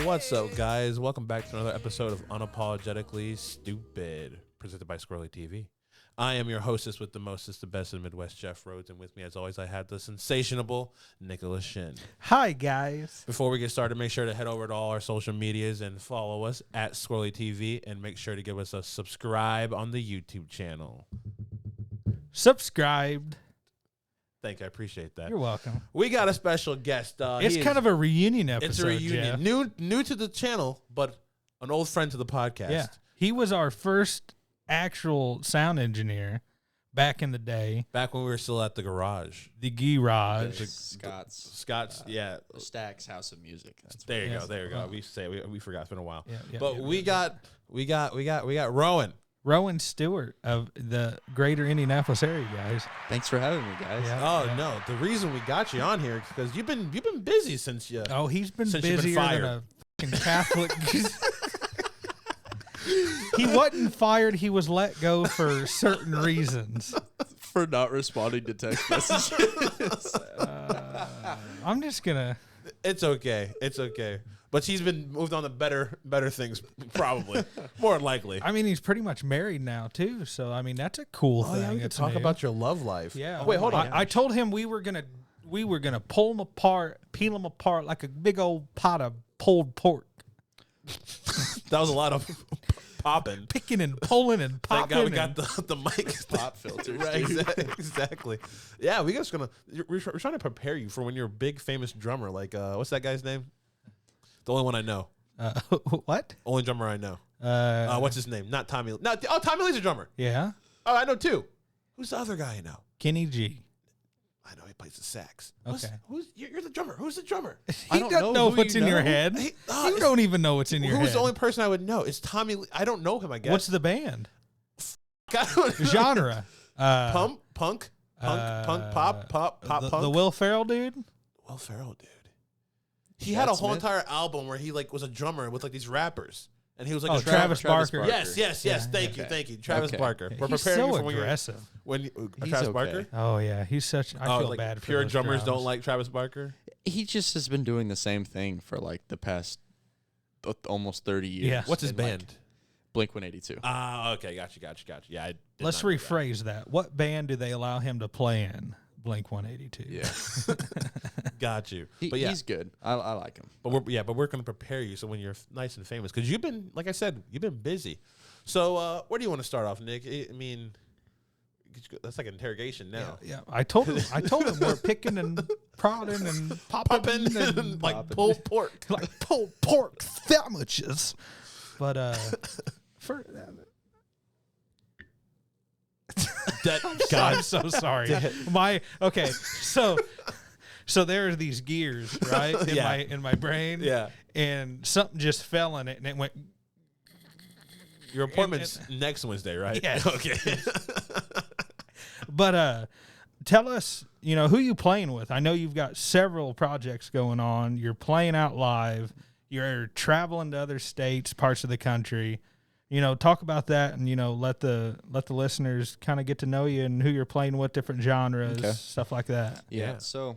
What's up, guys? Welcome back to another episode of Unapologetically Stupid, presented by Squirrely TV. I am your hostess with the mostest, the best in the Midwest, Jeff Rhodes, and with me, as always, I have the sensationable Nicholas Shin. Hi, guys. Before we get started, make sure to head over to all our social medias and follow us at Squirrely TV, and make sure to give us a subscribe on the YouTube channel. Subscribed. Thank you. I appreciate that. You're welcome. We got a special guest. It's kind of a reunion episode. It's a reunion. Jeff. New to the channel, but an old friend to the podcast. Yeah. He was our first actual sound engineer back in the day. Back when we were still at the garage. The garage. Scott's, yeah. Stack's House of Music. There you go. We forgot. It's been a while. Yeah, but we got Rowan. Rowan Stewart of the greater Indianapolis area, guys. Thanks for having me, guys. Yeah. No, the reason we got you on here is because you've been busy since you. Oh, he's been since you've busier been than fired. a fucking Catholic. He wasn't fired. He was let go for certain reasons. For not responding to text messages. I'm just gonna. It's okay. But he's been moved on to better things, probably, more than likely. I mean, he's pretty much married now too. So I mean, that's a cool thing. Yeah, we could It's talk new. about your love life. Yeah. Oh, wait, hold on. I told him we were gonna pull them apart, peel them apart like a big old pot of pulled pork. That was a lot of popping. Picking and pulling and Thank popping. God we got the mic. Pop filters. Right, dude. exactly. Yeah, we're trying to prepare you for when you're a big famous drummer. Like, what's that guy's name? The only one I know. What? Only drummer I know. What's his name? Not Tommy. Tommy Lee's a drummer. Yeah. Oh, I know two. Who's the other guy I know? Kenny G. I know he plays the sax. Okay. You're the drummer. Who's the drummer? He doesn't know what's in your head. You don't even know what's in your head. Who's the only person I would know? It's Tommy Lee. I don't know him, I guess. What's the band? I don't know. Genre? Punk, pop, punk. The Will Ferrell dude? Will Ferrell, dude. He had a whole entire album where he was a drummer with these rappers, and he was like Travis Barker. Yes. Thank you, Travis Barker. We're He's preparing so you for aggressive. Travis Barker. Oh yeah, he's such. I feel bad for pure those drummers. drums. Don't like Travis Barker. He just has been doing the same thing for like the past almost 30 years. Yeah. What's his band? Blink 182. Okay, got you. Yeah, Let's rephrase that. What band do they allow him to play in? Blink 182. Yeah. Got you. But yeah, he's good. I like him. But we're going to prepare you so when you're nice and famous, because you've been, like I said, you've been busy. So where do you want to start off, Nick? I mean, that's like an interrogation now. Yeah. I told him we're picking and prodding and popping and like pulled pork, like pulled pork sandwiches. But for I'm so sorry. So there are these gears, right? In my brain. Yeah. And something just fell in it and it went. Your appointment's next Wednesday, right? Yeah. Okay. But tell us, who you playing with? I know you've got several projects going on. You're playing out live. You're traveling to other states, parts of the country. Talk about that and, let the listeners kind of get to know you and who you're playing with, different genres, stuff like that. Yeah. So,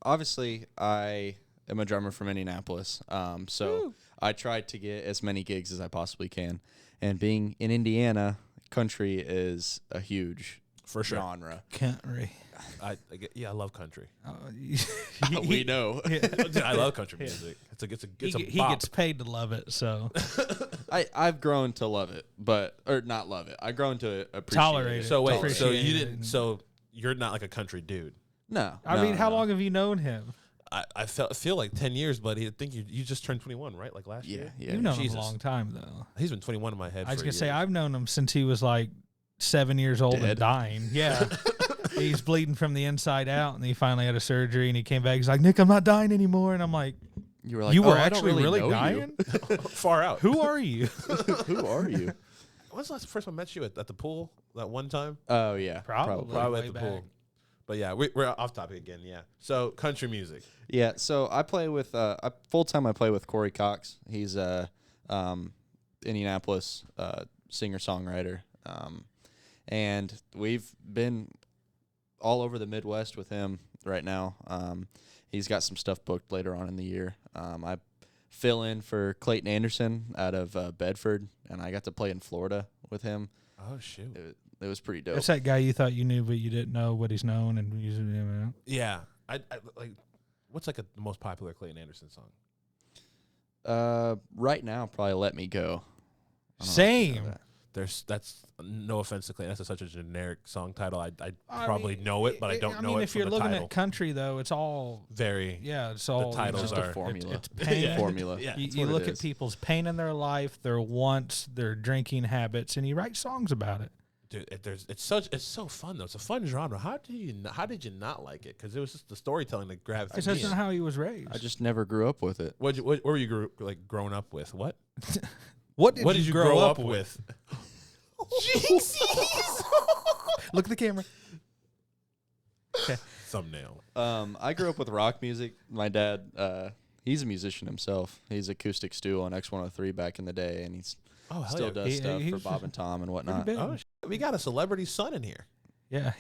obviously, I am a drummer from Indianapolis. So I tried to get as many gigs as I possibly can. And being in Indiana, country is a huge genre. Country. I love country. We know. Dude, I love country music. It's a he bop. gets paid to love it, so I've grown to love it, or not love it. I've grown to appreciate tolerate it. it. So wait, Tolerate so it. you didn't? So you're not like a country dude. No. I mean, how long have you known him? I feel like 10 years, but I think you just turned 21, right? Like last year. Yeah. You've known him Jesus. a long time, though. He's been 21 in my head. I was for gonna say years. I've known him since he was like 7 years old and Dead. dying. Yeah. He's bleeding from the inside out, and he finally had a surgery, and he came back. He's like, Nick, I'm not dying anymore. And I'm like, You were like, you were I don't actually really know you." dying? far out. Who are you? Who are you? When's the first time I met you at the pool? That one time? Oh yeah, Probably. Probably way at the back. pool. But yeah, we're off topic again. Yeah. So country music. Yeah, so I play with full time. I play with Corey Cox. He's a Indianapolis singer songwriter, and we've been all over the Midwest with him right now. He's got some stuff booked later on in the year. I fill in for Clayton Anderson out of Bedford, and I got to play in Florida with him. Oh shoot. It was pretty dope. That's that guy you thought you knew, but you didn't know what he's known and using him. Yeah. I like. What's like the most popular Clayton Anderson song? Right now, probably "Let Me Go." I don't know if you know Same. that. That's no offense to Clayton. That's such a generic song title. I probably know it, but I don't know mean, it if from you're the looking title. at country, though, it's all Very. it's all titles Just are- a formula. It's pain. Yeah. Formula. Yeah. You, That's you what it look at is. people's pain in their life, their wants, their drinking habits, and you write songs about it. Dude, it's so fun though. It's a fun genre. How did you not like it? Because it was just the storytelling that grabbed That's me. not how he was raised. I just never grew up with it. What were you growing up with? What? what What did you grow up with? Look at the camera. Okay. Thumbnail. I grew up with rock music. My dad, he's a musician himself. He's acoustic stew on X103 back in the day, and he's Oh, hell still yeah. does stuff he for was Bob and Tom and whatnot. Pretty big. Oh, we got a celebrity son in here. Yeah,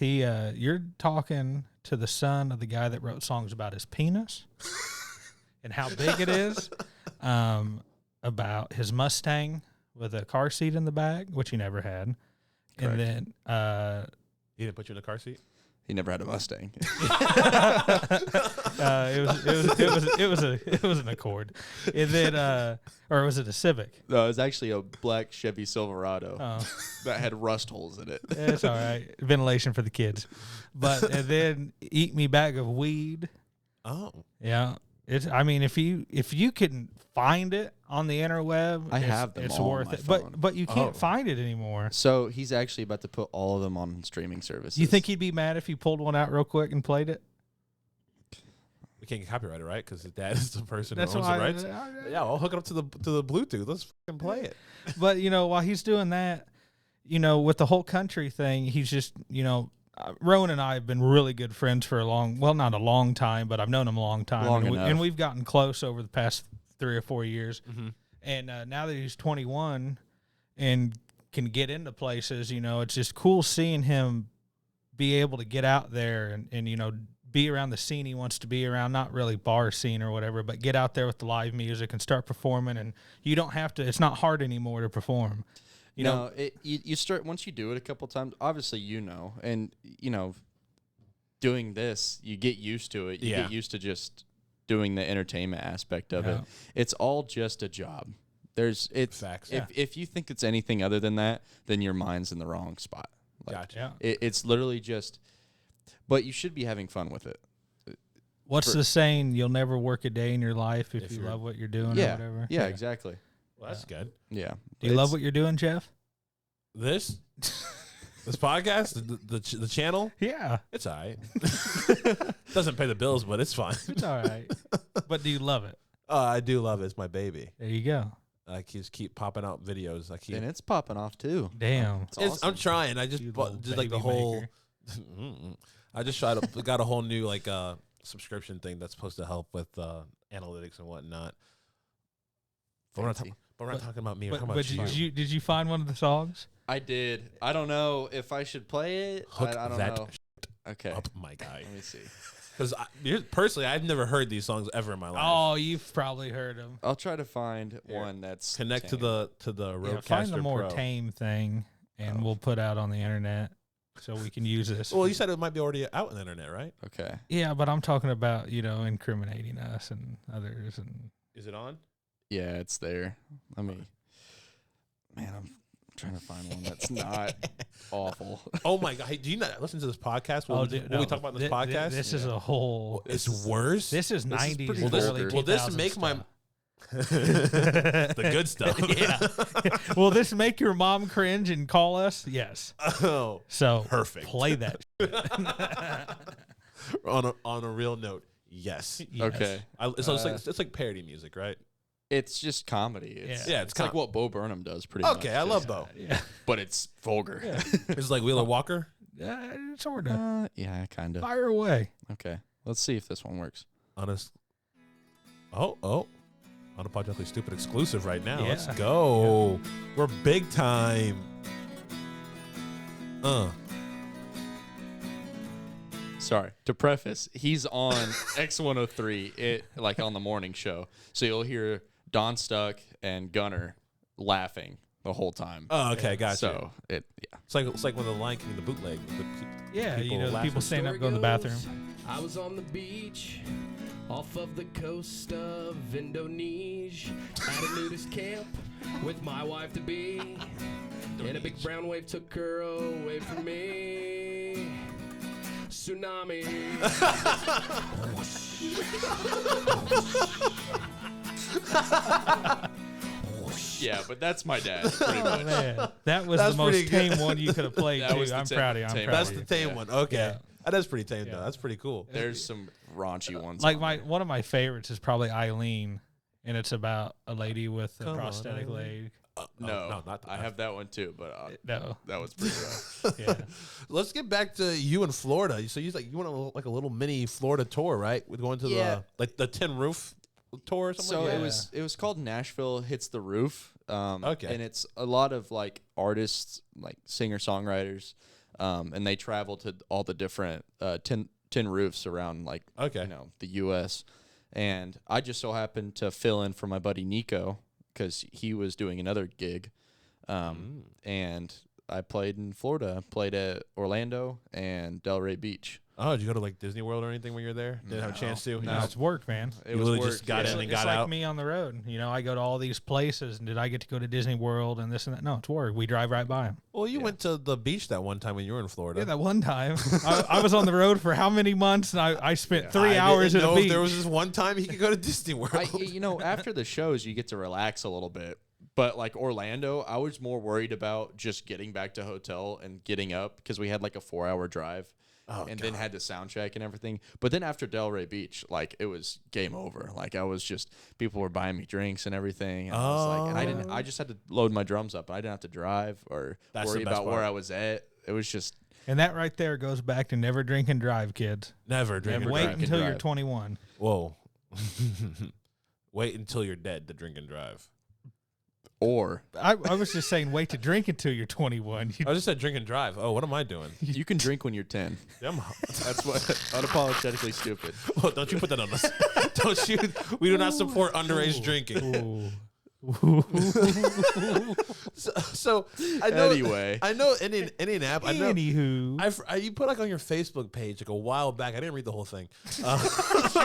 you're talking to the son of the guy that wrote songs about his penis and how big it is, about his Mustang with a car seat in the back, which he never had. Correct. And then He didn't put you in the car seat? He never had a Mustang. it was an Accord. And then or was it a Civic? No, it was actually a black Chevy Silverado Oh. that had rust holes in it. It's all right. Ventilation for the kids. But and then eat me bag of weed. Oh. Yeah. I mean, if you can find it on the interweb, I have them it's all on worth my it. phone. But you can't Oh. find it anymore. So he's actually about to put all of them on streaming services. You think he'd be mad if you pulled one out real quick and played it? We can't get copyrighted, right? Because his dad is the person That's who owns why. the rights. Yeah, I'll hook it up to the Bluetooth. Let's fucking play it. But while he's doing that, with the whole country thing, he's just Rowan and I have been really good friends for not a long time, but I've known him a long time. Long and, enough. and we've gotten close over the past 3 or 4 years. Mm-hmm. And now that he's 21 and can get into places, it's just cool seeing him be able to get out there and be around the scene he wants to be around, not really bar scene or whatever, but get out there with the live music and start performing. And you don't have to, it's not hard anymore to perform. You start once you do it a couple times. Obviously, and doing this, you get used to it. You Yeah. get used to just doing the entertainment aspect of Yeah. it. It's all just a job. Facts. If you think it's anything other than that, then your mind's in the wrong spot. Gotcha. Yeah. It's literally just. But you should be having fun with it. What's the saying? You'll never work a day in your life if you you're- love what you're doing or Yeah, whatever. yeah, exactly. Well, that's good. Yeah. Do you love what you're doing, Jeff? This podcast, the channel, Yeah, it's all right. Doesn't pay the bills, but it's fine. it's all right. But do you love it? I do love it. It's my baby. There you go. I just keep popping out videos. I keep. And it's popping off too. Damn. It's I'm awesome. trying. I just You bought, little just like the baby whole. maker. I just got a whole new subscription thing that's supposed to help with analytics and whatnot. But we're not, Fancy. but we're not talking about me. We're But, talking about you. did you find one of the songs? I did. I don't know if I should play it. Hook I don't that know. Okay. up, my guy. Let me see. Because personally, I've never heard these songs ever in my life. Oh, you've probably heard them. I'll try to find Here. one that's Connect to tame. the Yeah, Roadcaster find the more Pro. tame thing, and we'll put out on the internet so we can use this. Well, you said it might be already out on the internet, right? Okay. Yeah, but I'm talking about incriminating us and others, and Is it on? Yeah, it's there. Let me. Man, I'm trying to find one that's not awful. Oh my god! Hey, do you not listen to this podcast? What we talk about in this podcast? This is a whole. It's worse. This is This is 90s, pretty early vulgar. 2000s Will this make my stuff. the good stuff? Yeah. Will this make your mom cringe and call us? Yes. Oh, So perfect. play that. on a real note, yes. Yes. Okay. It's like parody music, right? It's just comedy. It's, Yeah, it's it's like what Bo Burnham does pretty much. Okay, I love Bo. Yeah. But it's vulgar. It's like Wheeler Walker. Sort of. Yeah, kind of. Fire away. Okay, let's see if this one works. Honest. Oh. Unapologetically Stupid exclusive right now. Yeah. Let's go. Yeah. We're big time. Sorry. To preface, he's on X103, like on the morning show. So you'll hear Don Stuck and Gunner laughing the whole time. Oh, okay, gotcha. So yeah. It's like when the Lion King, the bootleg. The people standing up, go in the bathroom. I was on the beach, off of the coast of Indonesia, at a nudist camp with my wife to be, and a big brown wave took her away from me. Tsunami. Yeah, but that's my dad, pretty much. Man, that was the most tame one you could have played, That too. was the I'm proud of you. I'm tame proud That's of the you. tame one. Okay. Yeah. That's pretty tame, though. That's pretty cool. There's some raunchy ones. Like one of my favorites is probably Eileen, and it's about a lady with a Come on, prosthetic leg. no, not the I have that one too, but No, that was pretty rough. yeah. Let's get back to you in Florida. So you went on like a little mini Florida tour, right? With going to the Tin Roof tour or something. So like that? it was called Nashville Hits the Roof. Okay. And it's a lot of like artists, like singer-songwriters, and they travel to all the different tin roofs around like the U.S. And I just so happened to fill in for my buddy Nico because he was doing another gig, and I played in Florida. Played at Orlando and Delray Beach. Oh, did you go to like Disney World or anything when you were there? Didn't have a chance to? No, it's work, man. It You was really work. just got in and It's got like out. me on the road. I go to all these places, and did I get to go to Disney World and this and that? No, it's work. We drive right by them. Well, you went to the beach that one time when you were in Florida. Yeah, that one time. I was on the road for how many months, and I spent 3 I hours didn't at a know if beach. there was this one time he could go to Disney World. After the shows, you get to relax a little bit. But like Orlando, I was more worried about just getting back to hotel and getting up because we had like a 4-hour drive. Then had the sound check and everything. But then after Delray Beach, like it was game over. Like I was just people were buying me drinks and everything. And I was like, and I just had to load my drums up. I didn't have to drive or worry about where I was at. It was just And that right there goes back to never drink and drive, kids. Never drink and Wait drive. until you're 21. Whoa. Wait until you're dead to drink and drive. or I was just saying, wait to drink until you're 21. I just said drink and drive. Oh, what am I doing? you can drink when you're 10. That's what unapologetically stupid. Well, don't you put that on us. Don't you? We do not support underage drinking. So I know. Anyway. I know Indianapolis. I know. Anywho, You put like on your Facebook page like a while back. I didn't read the whole thing. You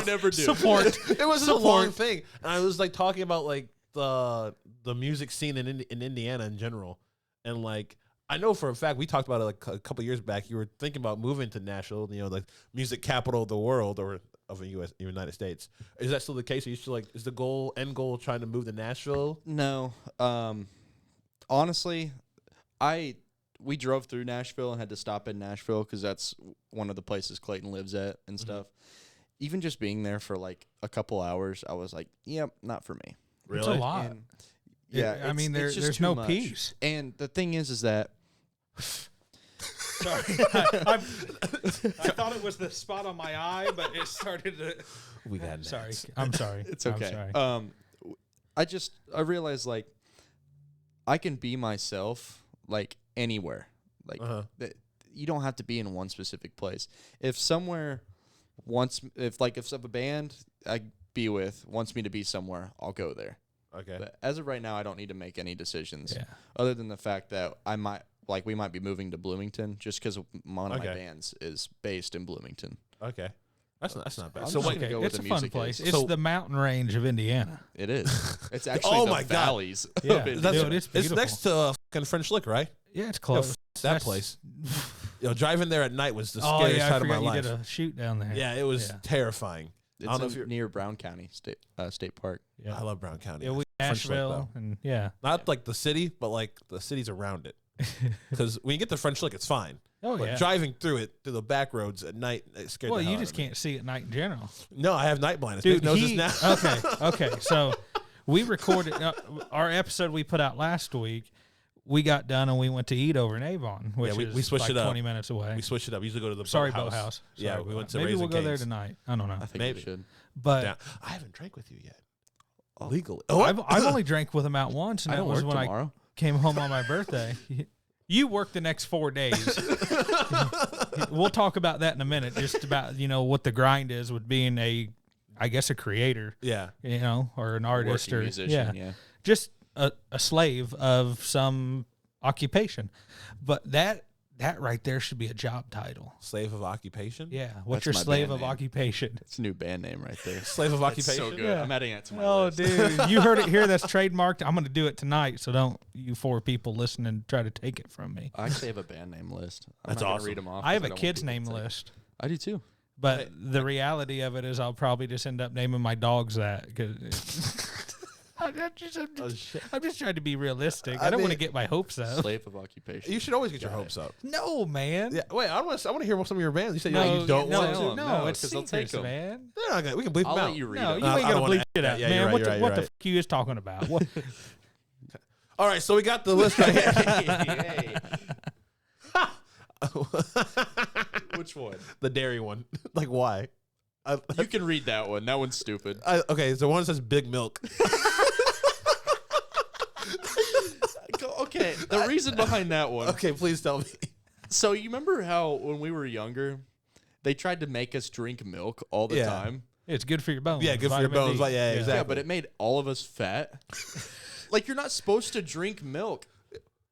never do. support. It was a long thing, and I was like talking about like the music scene in Indiana in general, and like I know for a fact we talked about it like a couple years back. You were thinking about moving to Nashville, like music capital of the world or of the United States. Is that still the case? Are you still like is the end goal trying to move to Nashville? No. Honestly, we drove through Nashville and had to stop in Nashville because that's one of the places Clayton lives at and stuff. Even just being there for like a couple hours, I was like, yep, not for me. Really? It's a lot. And yeah, I mean, it's just there's too no much. peace. And the thing is that Sorry. I thought it was the spot on my eye, but it started to. We got Sorry. next. I'm sorry. it's okay. I'm sorry. I realized like I can be myself like anywhere. Like that you don't have to be in one specific place. If somewhere if a band I be with wants me to be somewhere, I'll go there. Okay. But as of right now, I don't need to make any decisions Yeah. other than the fact that we might be moving to Bloomington just because one of my bands is based in Bloomington. Okay. That's not bad. I'm So just wait, gonna go with It's the a fun music place. is. It's So- the mountain range of Indiana. It is. It's actually Oh the my God. valleys. Yeah. Of Indiana. that's Dude, it's it's beautiful. next to fucking French Lick, right? Yeah, it's close. That place. Driving there at night was the Oh scariest yeah, I time of my forgot you life. did a shoot down there. Yeah, it was terrifying. I don't know if It's you're. near Brown County State Park. Yeah. I love Brown County. Yeah, we French Lick, Nashville though. and yeah. Not like the city, but like the cities around it. Because when you get to French Lick, it's fine. Oh But yeah. driving through it, through the back roads at night, it scared Well, the hell you out just of me. can't see at night in general. No, I have night blindness. Dude, Nick knows this now. okay. So we recorded our episode we put out last week. we got done and we went to eat over in Avon, which we is switched like it up. 20 minutes away. We switched it up. We usually go to the Boathouse. Yeah, Sorry, we went to maybe Raising we'll go there Cane's. tonight. I don't know. I think Maybe. we should. But Yeah. I haven't drank with you yet. Legally. I've only drank with him out once, and I that don't was work when tomorrow. I came home on my birthday. You work the next 4 days. We'll talk about that in a minute. Just about what the grind is with being I guess a creator. Yeah. Or an artist Working or musician, yeah. just a slave of some occupation. But that right there should be a job title. Slave of occupation? Yeah. What's That's your my slave band of name. occupation? It's a new band name right there. Slave of That's occupation? so good. Yeah. I'm adding it to my Oh, list. dude. You heard it here. That's trademarked. I'm going to do it tonight. So don't you 4 people listening try to take it from me. I actually have a band name list. I'm That's not gonna awesome. read them off. I have 'cause a don't want kid's people to name take it. list. I do too. But the reality of it is I'll probably just end up naming my dogs that. Cause I'm just trying to be realistic. I don't want to get my hopes up. Slave of occupation. You should always get your hopes up. No, man. Yeah. Wait, I want to hear some of your bands. You said No, you don't no, want to. to. No, No, it's 'cause they'll take secrets, 'em. man. They're not gonna, we can bleep I'll them let out. you read No, them. you I ain't don't gonna wanna bleep it add out, that. Yeah, man. you're right, What you're the right. fuck you is talking about? What? All right, so we got the list right here. Hey. Which one? The dairy one. Like, why? You can read that one. That one's stupid. Okay, so one says big milk. Okay, the reason behind that one. Okay, please tell me. So you remember how when we were younger, they tried to make us drink milk all the Yeah. time? It's good for your bones. Yeah, good for your Vitamin bones. D. Like, yeah, exactly. Yeah, but it made all of us fat. Like, you're not supposed to drink milk.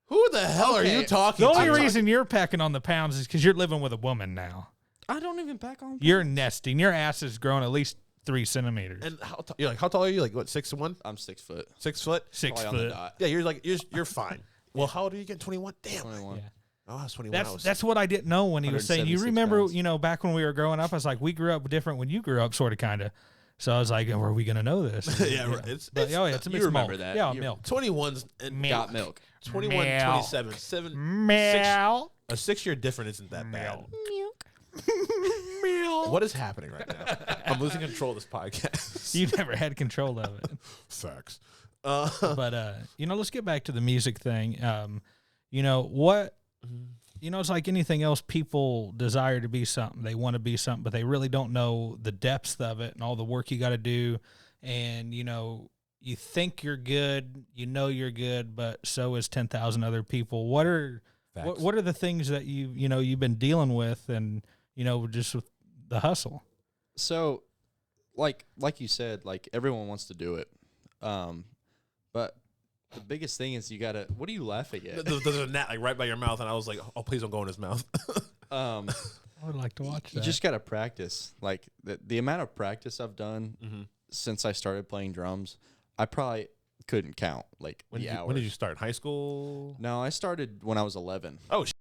Who the hell are you Okay. talking The to? only reason you're packing on the pounds is because you're living with a woman now. I don't even pack on. You're nesting. Your ass has grown at least 3 centimeters. And you're like, how tall are you? Like, what, 6'1"? I'm 6 foot. 6 foot? 6 Probably on the foot. dot. Yeah, you're like, you're fine. Well, how old are you again? 21? Damn. 21. Yeah. Oh, I was 21. That's what I didn't know when he was saying. You 176 remember, pounds. back when we were growing up, I was like, we grew up different when you grew up, sort of, kind of. So I was like, oh, are we gonna know this? Yeah, right. It's But it's you milk. remember that. Yeah, You- milk. 21's and Got milk. 21, Milk. 27. 6, Milk. a 6-year difference isn't that bad. Milk. What is happening right now? I'm losing control of this podcast. You never had control of it. Facts. But let's get back to the music thing. What it's like anything else. People desire to be something. They want to be something, but they really don't know the depths of it and all the work you got to do. And you think you're good, you're good, but so is 10,000 other people. What are the things that you've been dealing with, and just with the hustle? So, like you said, like everyone wants to do it, but the biggest thing is you gotta. What are you laughing at? There's a gnat like right by your mouth, and I was like, "Oh, please don't go in his mouth." I would like to watch You that. just gotta practice. Like the amount of practice I've done since I started playing drums, I probably couldn't count. Like When the hours. did you start? High school? No, I started when I was 11. Oh, okay.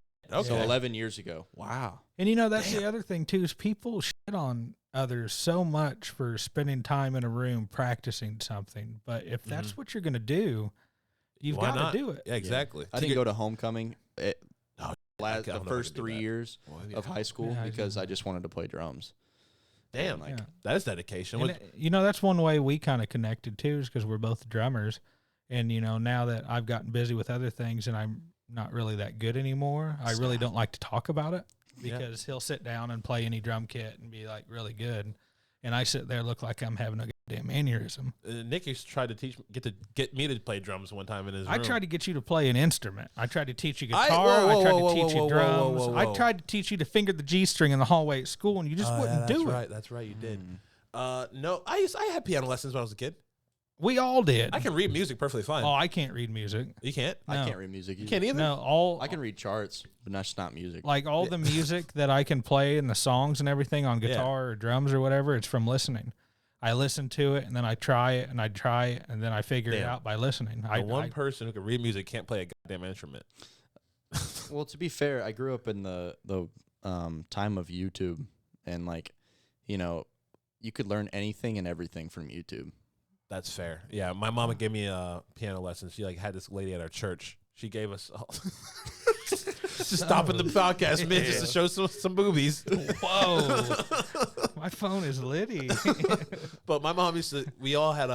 So 11 years ago. Wow. And that's the other thing too, is people shit on others so much for spending time in a room practicing something. But if that's what you're going to do, you've Why got not? to do it. Yeah, exactly. I didn't go to homecoming I the don't know if I first could do 3 that. years of high school Yeah, I because I just wanted to play drums. Damn, Like, Yeah. that is dedication. And that's one way we kind of connected too, is because we're both drummers. And, now that I've gotten busy with other things and I'm not really that good anymore, I really don't like to talk about it, because he'll sit down and play any drum kit and be like really good. And I sit there, look like I'm having a goddamn aneurysm. Nick used to try to get me to play drums one time in his room. I tried to get you to play an instrument. I tried to teach you guitar. whoa, I tried whoa, to teach whoa, you whoa, drums. whoa, whoa, I whoa. tried to teach you to finger the G string in the hallway at school, and you just wouldn't do it. That's right. You did. No, I had piano lessons when I was a kid. We all did. I can read music perfectly fine. Oh, I can't read music. You can't? I No. can't read music. You can't either? No, I can read charts, but that's not music. like all the music that I can play and the songs and everything on guitar or drums or whatever, it's from listening. I listen to it and then I try it and I try it and then I figure it Damn. out by listening. The one person who can read music can't play a goddamn instrument. Well, to be fair, I grew up in the time of YouTube, and you could learn anything and everything from YouTube. That's fair. Yeah, my mama gave me a piano lesson. She had this lady at our church. She gave us just stopping the podcast, man, just to show some boobies. Whoa. My phone is litty. But my mom we all had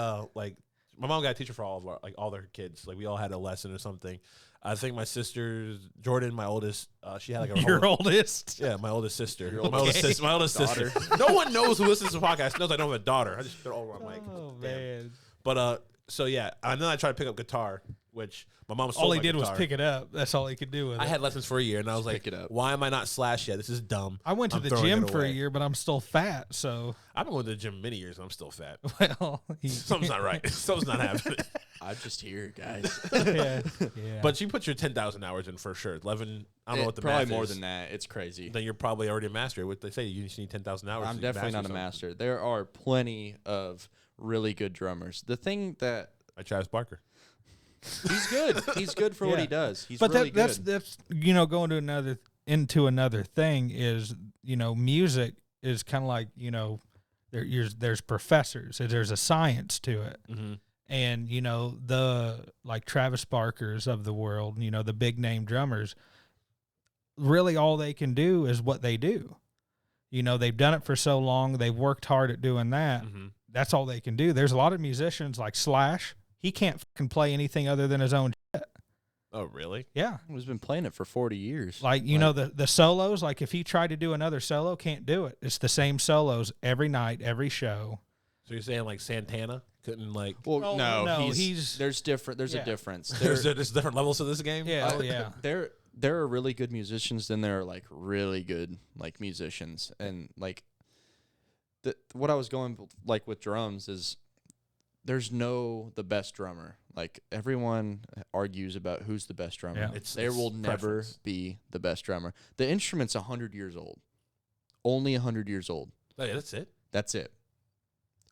my mom got a teacher for all of our all their kids. Like we all had a lesson or something. I think my sister Jordan, my oldest, she had like a Your oldest. Yeah, my oldest sister. Your My oldest sister. No one knows who listens to the podcast knows I don't have a daughter. I just they're all around like. Oh damn. man. But so yeah, and then I tried to pick up guitar, which my mom sold All he my did was guitar. pick it up. That's all he could do with it. I had lessons for a year, and I was Pick like, it up. "Why am I not Slash yet? This is dumb." I went to I'm the throwing gym it for a away. year, but I'm still fat. So I've been going to the gym many years, and I'm still fat. well, Something's not right. Something's not happening. I'm just here, guys. yeah. But you put your 10,000 hours in for sure. 11. I don't know what the Probably math more is. than that. It's crazy. Then you're probably already a master. What they say, you just need 10,000 hours. I'm to definitely not a something. master. There are plenty of really good drummers. The thing that Like Travis Barker. he's good. He's good for what he Yeah. does. He's But really that's good. going to another thing is music is kind of like there's professors. There's a science to it. Mm-hmm. And, the like Travis Barkers of the world, the big name drummers, really all they can do is what they do. They've done it for so long. They've worked hard at doing that. Mm-hmm. That's all they can do. There's a lot of musicians like Slash. He can't fucking play anything other than his own shit. Oh, really? Yeah. He's been playing it for 40 years. Like, the solos, like if he tried to do another solo, can't do it. It's the same solos every night, every show. So you're saying like Santana couldn't like? Well, Oh, no, no, there's yeah. a difference. There's different levels to this game. Yeah. Oh, yeah. There are really good musicians, then there are like really good like musicians, and like what I was going like with drums is there's the best drummer. Like everyone argues about who's the best drummer. Yeah. There will never preference. be the best drummer. The instrument's 100 years old. Only 100 years old. Oh, yeah, that's it. That's it.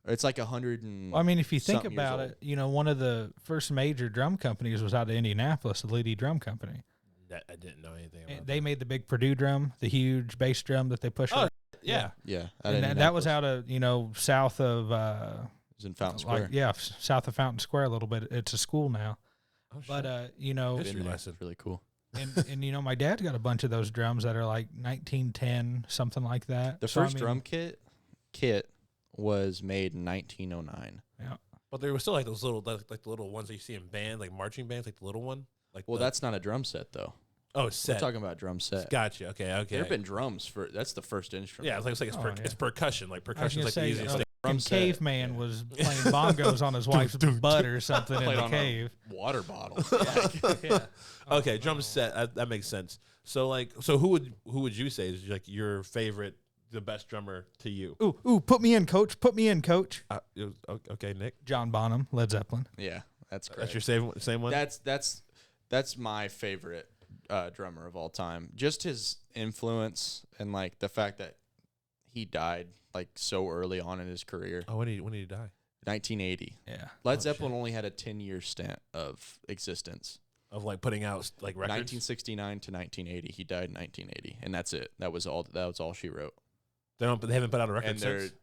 It's like 100 and Well, I mean, if you think something about years it, one of the first major drum companies was out of Indianapolis, the Liddy Drum Company. I didn't know anything about And they made the big Purdue drum, the huge bass drum that they push. Oh, around. Yeah. yeah. And that was out of south of It was in Fountain Square. south of Fountain Square a little bit. It's a school now, Oh, but shit. History lesson. Really cool. and my dad's got a bunch of those drums that are like 1910, something like that. The So, I first mean, drum kit was made in 1909. Yeah. But there were still like those little, like the little ones that you see in bands, like marching bands, like the little one. Like Well, that's not a drum set though. oh, set. We're talking about drum set. Gotcha. Okay. There have Okay. been drums for. That's the first instrument. Yeah, it's like Oh, yeah. it's percussion. Like I was percussion's gonna like the say, easiest thing. Drum fucking set, caveman yeah. was playing bongos on his wife's butt or something in Played the on cave. a water bottle. Yeah. Okay, drum set. That makes sense. So who would you say is like your favorite, the best drummer to you? Ooh, put me in, coach. Put me in, coach. Okay, Nick. John Bonham, Led Zeppelin. Yeah, that's great. That's your same one. That's my favorite drummer of all time. Just his influence and like the fact that he died like so early on in his career. Oh, when did he die? 1980. Yeah. Led Zeppelin only had a 10-year stint of existence. Of like putting out like records. 1969 to 1980. He died in 1980, and that's it. That was all she wrote. They haven't put out a record And since.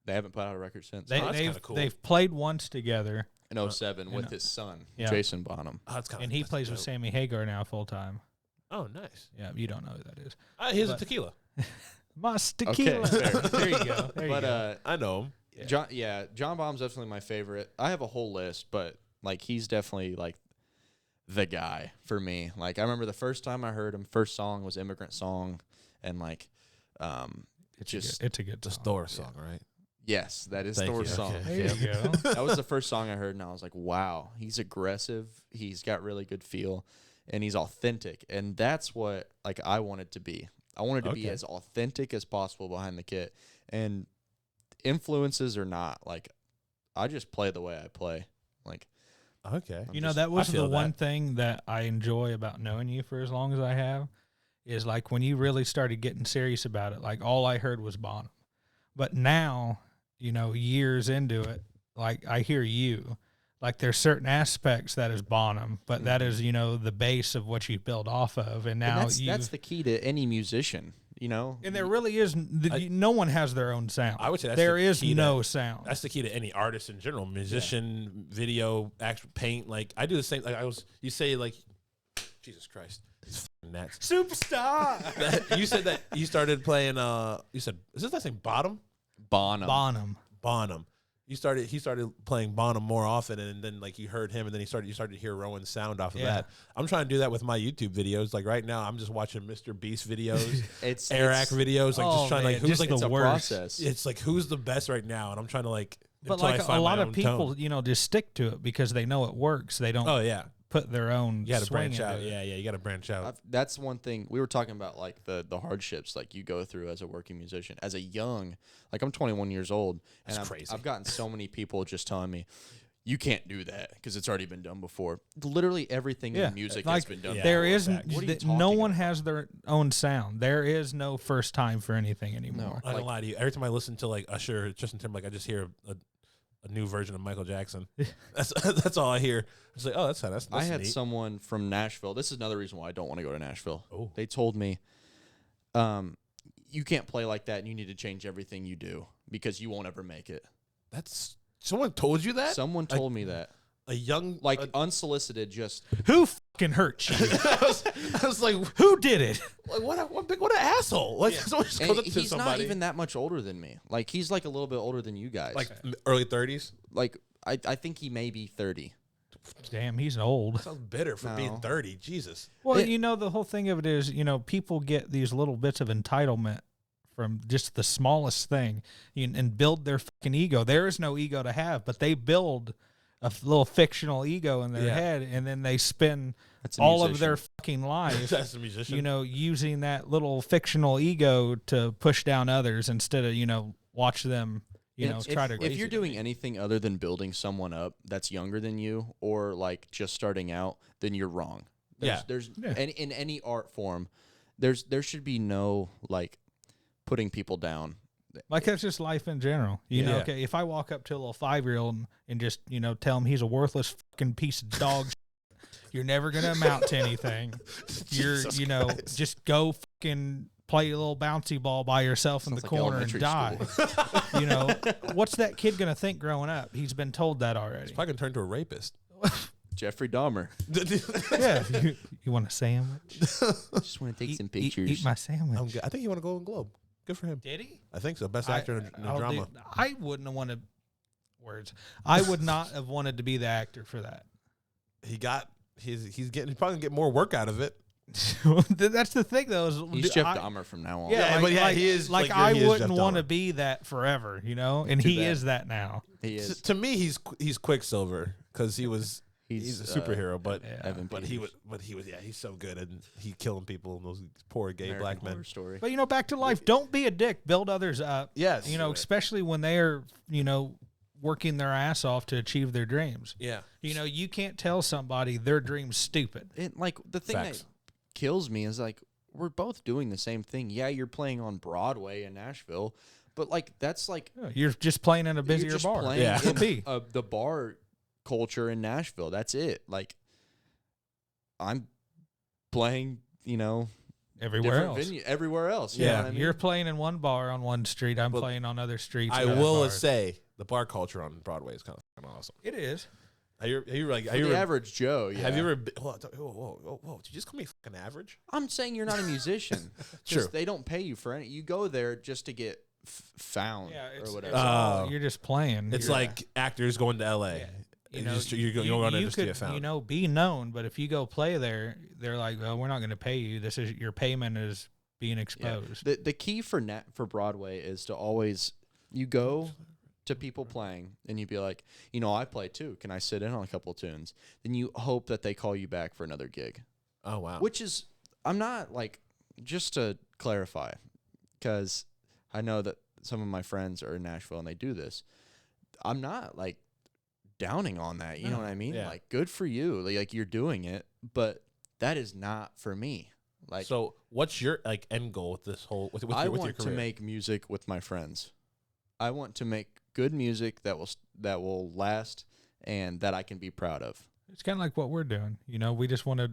they haven't put out a record since. that's kinda cool. They've played once together, In 07 with and, his son, yeah. Jason Bonham. Oh, that's kind and he plays with Sammy Hagar now full time. Oh, nice. Yeah, you don't know who that is. Here's a But- tequila. Mas tequila. fair. There you go. There you But go. I know him. John Bonham's definitely my favorite. I have a whole list, but like he's definitely like the guy for me. Like I remember the first time I heard him, first song was Immigrant Song, and like it's a good The song. Store song, right? yes, that is Thank Thor's you. song. Okay. There you go. That was the first song I heard, and I was like, wow, he's aggressive. He's got really good feel, and he's authentic. And that's what like I wanted to be. I wanted to be Okay. as authentic as possible behind the kit. And influences or not, like I just play the way I play. Like Okay. You know, that was I feel the one that. thing that I enjoy about knowing you for as long as I have is like when you really started getting serious about it, like all I heard was Bonham. But now, years into it, like I hear you. Like there's certain aspects that is Bonham, but that is, the base of what you build off of. And now that's the key to any musician, and there really is, no one has their own sound. I would say that's there the is key no sound. That's the key to any artist in general. Musician, video, act, paint. Like I do the same. Like you say like, Jesus Christ, these fucking gnats. Superstar. You said that you started playing. You said is this that same Bottom? Bonham. Bonham. Bonham. he started playing Bonham more often, and then like you heard him, and then you started to hear Rowan's sound off of that. I'm trying to do that with my YouTube videos. Like right now, I'm just watching Mr. Beast videos, Eric videos, like just trying to like who's just like the worst. Process. It's like who's the best right now, and I'm trying to like. But until I like find a lot my of own people, tone. you know, just stick to it because they know it works. They don't. Oh yeah, put their own. you got to swing branch out. into it. Yeah, you got to branch out. That's one thing we were talking about, like the hardships like you go through as a working musician, as a young, like I'm 21 years old, and That's crazy. I've gotten so many people just telling me, you can't do that because it's already been done before. Literally everything in music has been done. There before. isn't. What are you No talking one about? has their own sound. There is no first time for anything anymore. I don't lie to you. Every time I listen to like Usher, Justin Timberlake, I just hear a new version of Michael Jackson. That's all I hear. It's like, oh, that's I had neat. someone from Nashville. This is another reason why I don't want to go to Nashville. Oh. They told me, you can't play like that, and you need to change everything you do because you won't ever make it. That's someone told you that. Someone told me that, A young like unsolicited, just Who fucking hurt you? I was like, Who did it? like what an asshole! Like someone just goes and up to he's somebody not even that much older than me. Like he's like a little bit older than you guys. like early 30s. Like I think he may be 30. Damn, he's old. Sounds bitter for being 30. Jesus. Well, you know, the whole thing of it is, you know, people get these little bits of entitlement from just the smallest thing and build their fucking ego. There is no ego to have, but they build a little fictional ego in their head, and then they spend all of their fucking life, That's a musician. you know, using that little fictional ego to push down others instead of, you know, watch them, you know, try to. If you're doing anything other than building someone up that's younger than you or like just starting out, then you're wrong. There's in any art form, there should be no like putting people down. Like that's just life in general. You know, okay, if I walk up to a little 5-year-old and just, you know, tell him he's a worthless fucking piece of dog shit, you're never going to amount to anything. You know, Christ. just go fucking play a little bouncy ball by yourself in the Sounds like corner and elementary die. You know, what's that kid going to think growing up? He's been told that already. If I can turn to a rapist. Jeffrey Dahmer. Yeah. You want a sandwich? Just want to take some pictures. Eat my sandwich. I think he won a Golden Globe. Good for him. Did he? I think so. Best actor in a drama. I wouldn't have wanted words. I would not have wanted to be the actor for that. He's probably gonna get more work out of it. That's the thing, though. Is He's Jeff Dahmer from now on. Yeah, like, he is. Like he is I wouldn't Jeff want to Dahmer. be that forever, you know. And he is that now. He is. To me, he's Quicksilver because he's a superhero, but Evan but he was he's so good and he killing people and those poor gay American black men. Horror Story. But you know, back to life. Don't be a dick. Build others up. Yes, You know, especially when they're, you know, working their ass off to achieve their dreams. Yeah, You know, you can't tell somebody their dream's stupid. And like the thing Facts. that kills me is like we're both doing the same thing. Yeah, you're playing on Broadway in Nashville, but like that's like You're just playing in a you're busier just bar. playing Yeah. in, Be. the bar culture in Nashville. That's it. Like I'm playing, you know, Everywhere different else. venue everywhere else. You Yeah. know what I mean? You're playing in one bar on one street. I'm Well, playing on other streets. I and other will bars. say the bar culture on Broadway is kind of awesome. It is. Are you like? For Are you the ever, average Joe. Yeah. Have you ever? Whoa! Did you just call me fucking average? I'm saying you're not a musician. True. They don't pay you for any. You go there just to get found or whatever. You're just playing. It's You're- like actors going to L.A. Yeah. You know, you're going to just could, get found. you know, be known, but if you go play there, they're like, "Well, we're not going to pay you. This is your payment is being exposed." The key for Broadway is to always you go to people playing and you be like, you know, I play too. Can I sit in on a couple tunes? Then you hope that they call you back for another gig. Oh wow! Which is, I'm not like, just to clarify, because I know that some of my friends are in Nashville and they do this. I'm not like downing on that. You know what I mean? Yeah. Like, good for you. Like you're doing it, but that is not for me. Like, So what's your like end goal with this whole with I your want to career? make music with my friends. I want to make good music that will last and that I can be proud of. It's kind of like what we're doing. You know, we just want to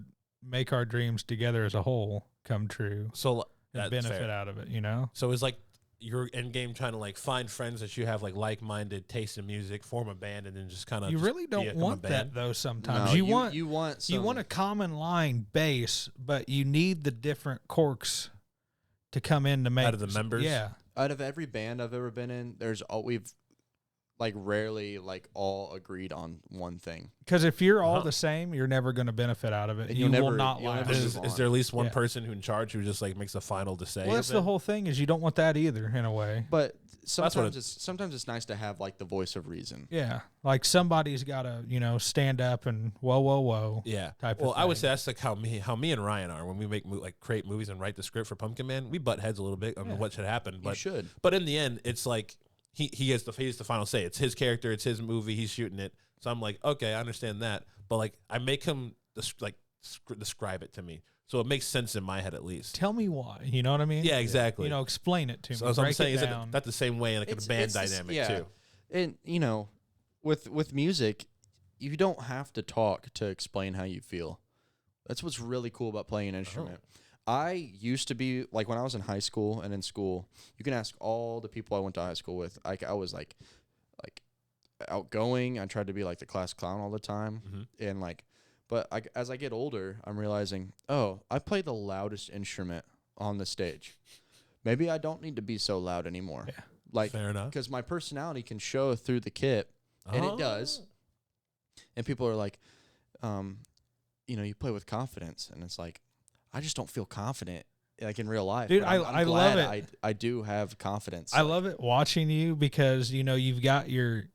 make our dreams together as a whole come true So and that's benefit fair. out of it. You know, So it's like your end game trying to like find friends that you have like-minded taste in music, form a band, and then just kind of you really don't want that though. Sometimes No, you want a common line bass, but you need the different corks to come in to make Out of the members? Yeah, out of every band I've ever been in, like rarely like all agreed on one thing. Because if you're all the same, you're never going to benefit out of it. And You will not you'll last. never Is there at least one Yeah. person who in charge who just like makes the final say? Well, that's the whole thing is you don't want that either in a way. But what sometimes it's nice to have like the voice of reason. Yeah, like somebody's got to stand up and whoa. Yeah. Type Well, of I would thing. say that's like how me and Ryan are when we make create movies and write the script for Pumpkin Man. We butt heads a little bit on what should happen, You but should. But in the end, it's like he has the final say. It's his character. It's his movie. He's shooting it. So I'm like, okay, I understand that. But like, I make him describe it to me, so it makes sense in my head at least. Tell me why. You know what I mean? Yeah, exactly. Explain it to me. So I'm Break saying, it is down. that the same way in like a band It's this- dynamic yeah. too? And with music, you don't have to talk to explain how you feel. That's what's really cool about playing an instrument. I used to be like when I was in high school and in school, you can ask all the people I went to high school with. I was like outgoing. I tried to be like the class clown all the time, and but as I get older, I'm realizing, oh, I play the loudest instrument on the stage. Maybe I don't need to be so loud anymore. Yeah. Like, Fair enough. because my personality can show through the kit, and it does. And people are like, you play with confidence, and it's like, I just don't feel confident like in real life. Dude, But I'm I glad love it. I do have confidence. I love it watching you because you've got your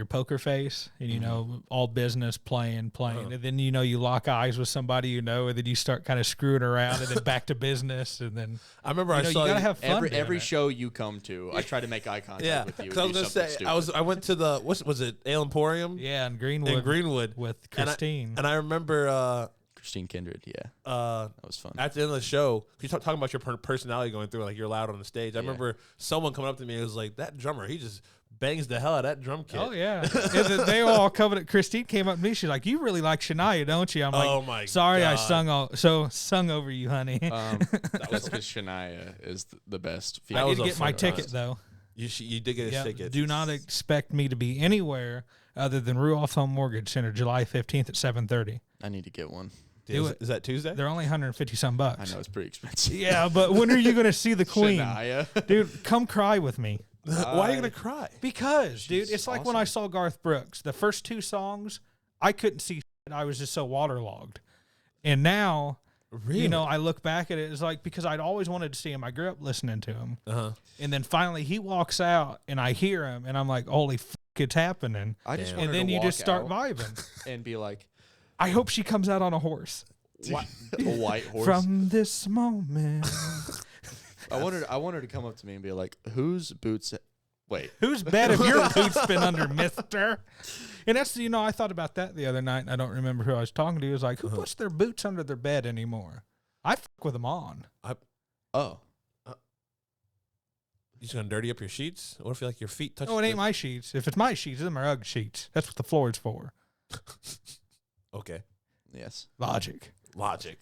poker face and all business playing, and then you lock eyes with somebody and then you start kind of screwing around and then back to business and then I remember I you saw gotta have fun. every doing it. show you come to, I try to make eye contact Yeah, with you. 'cause I was gonna say I went to the was it Ale Emporium? Yeah, in Greenwood. In Greenwood with And I- Christine. And I remember Christine Kindred, yeah, that was fun. At the end of the show, you talking about your personality going through, like you're loud on the stage. I remember someone coming up to me and was like, "That drummer, he just bangs the hell out of that drum kit." Oh yeah, and then they all coming. Christine came up to me. She's like, "You really like Shania, don't you?" I'm like, Oh my sorry, I God. sung over you, honey." That's because Shania is the best. I That was did a get my fun ticket ride. though. You did get a Yeah, ticket. do not expect me to be anywhere other than Ruoff Home Mortgage Center, July 15th at 7:30. I need to get one. Is that Tuesday? They're only 150 some bucks. I know it's pretty expensive. Yeah, but when are you going to see the Queen? Shania. Dude, come cry with me. Why are you gonna cry? Because, dude, She's it's like when I saw Garth Brooks. The first two songs, I couldn't see shit. I was just so waterlogged. And now, Really? I look back at it, it's like because I'd always wanted to see him. I grew up listening to him. Uh-huh. And then finally he walks out and I hear him and I'm like, holy fuck, it's happening. I just Damn. wanted And then to you just walk start out vibing. and be like, I hope she comes out on a horse. a white horse. From this moment. I want her to come up to me and be like, whose boots? Wait, Whose bed have your boots been under, mister? And that's, I thought about that the other night, and I don't remember who I was talking to. It was like, who puts their boots under their bed anymore? I fuck with them on. oh, You just gonna dirty up your sheets? What if you like your feet touch? Oh, it ain't my sheets. If it's my sheets, them are Ugg sheets. That's what the floor is for. Okay. yes. Logic.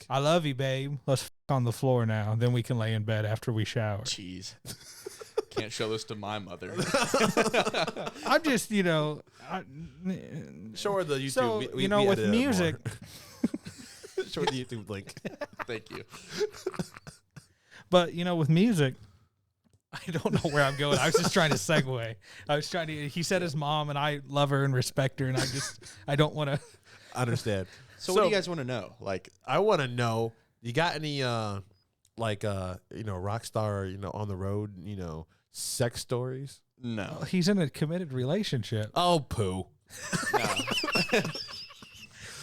I love you, babe. Let's fuck on the floor now. Then we can lay in bed after we shower. Jeez. Can't show this to my mother. I'm just, Show her the YouTube. So, we with edit it music, more. Show her the YouTube link. Thank you. but, with music, I don't know where I'm going. I was just trying to segue. He said his mom, and I love her and respect her, and I don't want to. I understand. So what do you guys want to know? Like, I want to know, you got any Rockstar, on the road, sex stories? no. He's in a committed relationship. Oh, poo.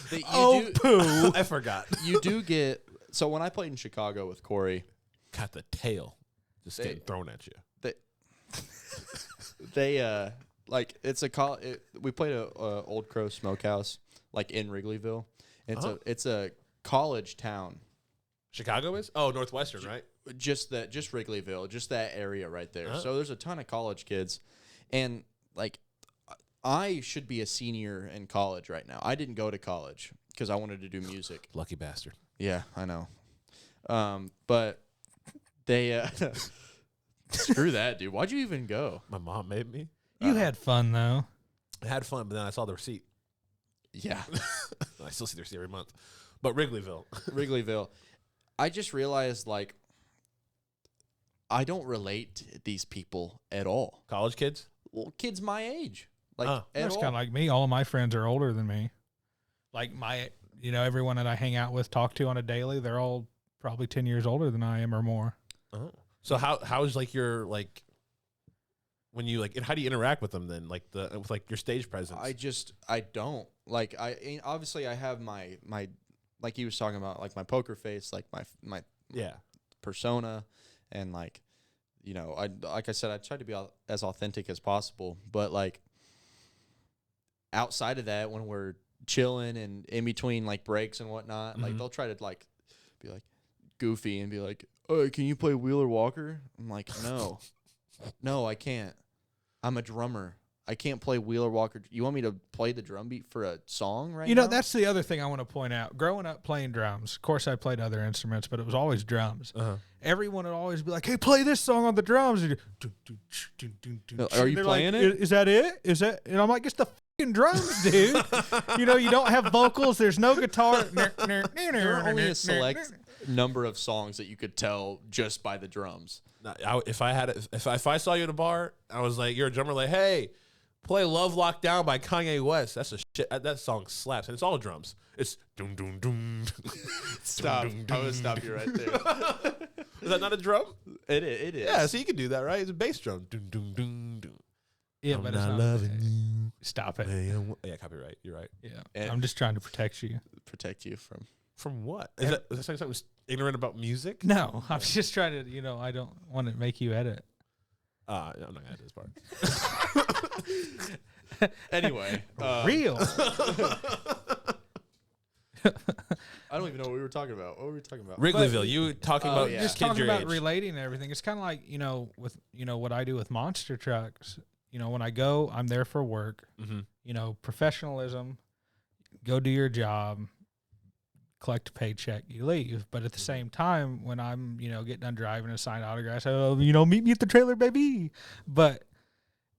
Poo. I forgot. You do get. So when I played in Chicago with Corey, Got the tail just getting thrown at you. they it's we played a Old Crow Smokehouse like in Wrigleyville. It's a college town. Chicago is? Oh, Northwestern, right? Just Wrigleyville, just that area right there. So there's a ton of college kids, and like I should be a senior in college right now. I didn't go to college because I wanted to do music. Lucky bastard. Yeah, I know. But they screw that, dude. Why'd you even go? My mom made me. You had fun, though. I had fun, but then I saw the receipt. Yeah, I still see the receipt every month. But Wrigleyville. Wrigleyville. I just realized like I don't relate to these people at all. College kids? Well, kids my age. Like Oh. at That's all. kind of like me. All of my friends are older than me. Like everyone that I hang out with, talk to on a daily, they're all probably 10 years older than I am or more. Oh. So how's like your like when you like how do you interact with them then with like your stage presence? I don't like obviously I have my like he was talking about, like my poker face, like my yeah. persona, and like like I said, I try to be as authentic as possible, but like outside of that, when we're chilling and in between like breaks and whatnot, like they'll try to like be like goofy and be like, "Oh, can you play Wheeler Walker?" I'm like, no, I can't. I'm a drummer. I can't play Wheeler Walker. You want me to play the drum beat for a song right now? That's the other thing I want to point out. Growing up playing drums, of course I played other instruments, but it was always drums. Uh-huh. Everyone would always be like, "Hey, play this song on the drums." And Are you they're playing like, it? Is that it? Is that? And I'm like, it's the fucking drums, dude. You don't have vocals. There's no guitar. There are only a select number of songs that you could tell just by the drums. If I saw you at a bar, I was like, you're a drummer, like, hey, play "Love Lockdown" by Kanye West. That's a shit. That song slaps, and it's all drums. It's doom doom doom. Stop! I would stop you right there. Is that not a drum? It is. Yeah, so you can do that, right? It's a bass drum. Doom doom doom doom. Yeah, I'm but it's not not loving you. Stop it. Yeah, copyright. You're right. Yeah, And- I'm just trying to protect you. Protect you from. From what? Is that something ignorant about music? No, I'm just trying to. I don't want to make you edit. I'm not gonna edit this part. Anyway, Real. I don't even know what we were talking about. What were we talking about? Wrigleyville. You were talking about yeah. Just kids talking your about age. relating and everything. It's kind of like with what I do with monster trucks. When I go, I'm there for work. Mm-hmm. Professionalism. Go do your job. Collect a paycheck, you leave. But at the same time, when I'm getting done driving and sign autographs, meet me at the trailer, baby. But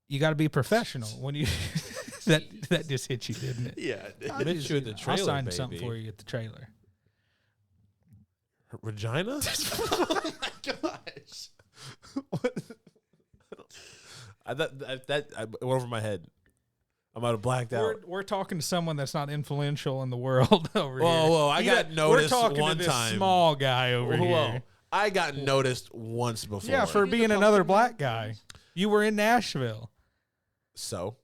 you got to be professional when you. that just hit you, didn't it? Yeah. I met you at the trailer, I'll sign baby. something for you at the trailer. Regina? Oh my gosh. What? That went over my head. I might have blacked out. We're talking to someone that's not influential in the world over here. Whoa, I got noticed We're talking one to this time. small guy over Whoa. here. I got noticed once before. Yeah, for being another black guy. You were in Nashville. So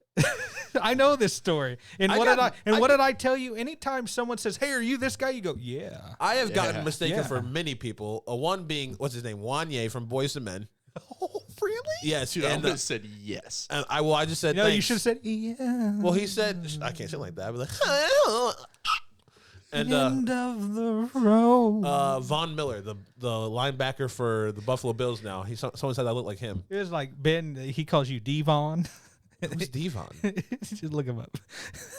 I know this story. And I what got- did I tell you? Anytime someone says, "Hey, are you this guy?" You go, "Yeah." I have gotten Yeah. mistaken Yeah. for many people. One being what's his name, Wanye from Boyz II Men. Oh, really? Yes, Dude, I and almost said yes. I just said You thanks. should have said, "Yeah." Well, he said I can't say it like that. I was like, and End of the road. Von Miller, the linebacker for the Buffalo Bills. Now someone said I look like him. It was like Ben. He calls you Devon. Who's Devon? Just look him up.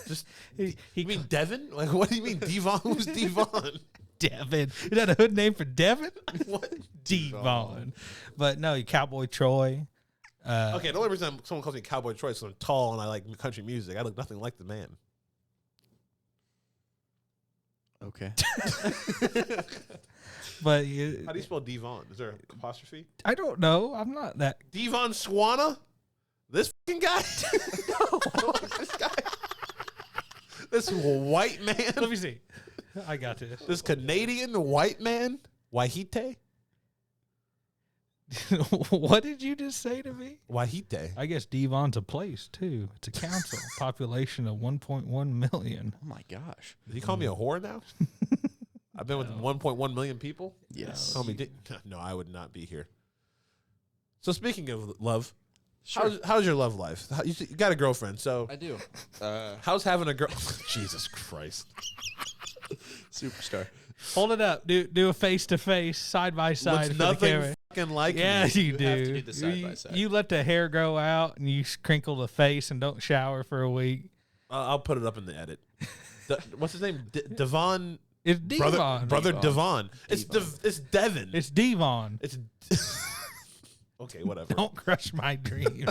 Just he you mean Devin? Like what do you mean Devon? Who's Devon? Devin. Is that a hood name for Devin? What? Devon. But no, Cowboy Troy. Okay, the only reason someone calls me Cowboy Troy is because I'm tall and I like country music. I look nothing like the man. Okay. But How do you spell Devon? Is there an apostrophe? I don't know. I'm not that. Devon Swana? This fucking guy? No, I don't like this guy. This white man? Let me see. I got this. This Canadian white man? Wahite? What did you just say to me? Wahite. I guess Devon's a place too. It's a council. Population of 1.1 million. Oh my gosh. Did he call me a whore now? I've been with 1.1 million people? Yes. Call me no, I would not be here. So speaking of love, Sure. how's your love life? You got a girlfriend, so I do. how's having a girl? Jesus Christ. Superstar. Hold it up. Do a face to face, side by side. Looks for the nothing camera. fucking like Yeah, me. you You do. have to do the side by side. You let the hair grow out and you crinkle the face and don't shower for a week. I'll put it up in the edit. What's his name? Devon. It's Devon. Brother Devon. It's Devon. It's Devon. It's okay, whatever. Don't crush my dreams.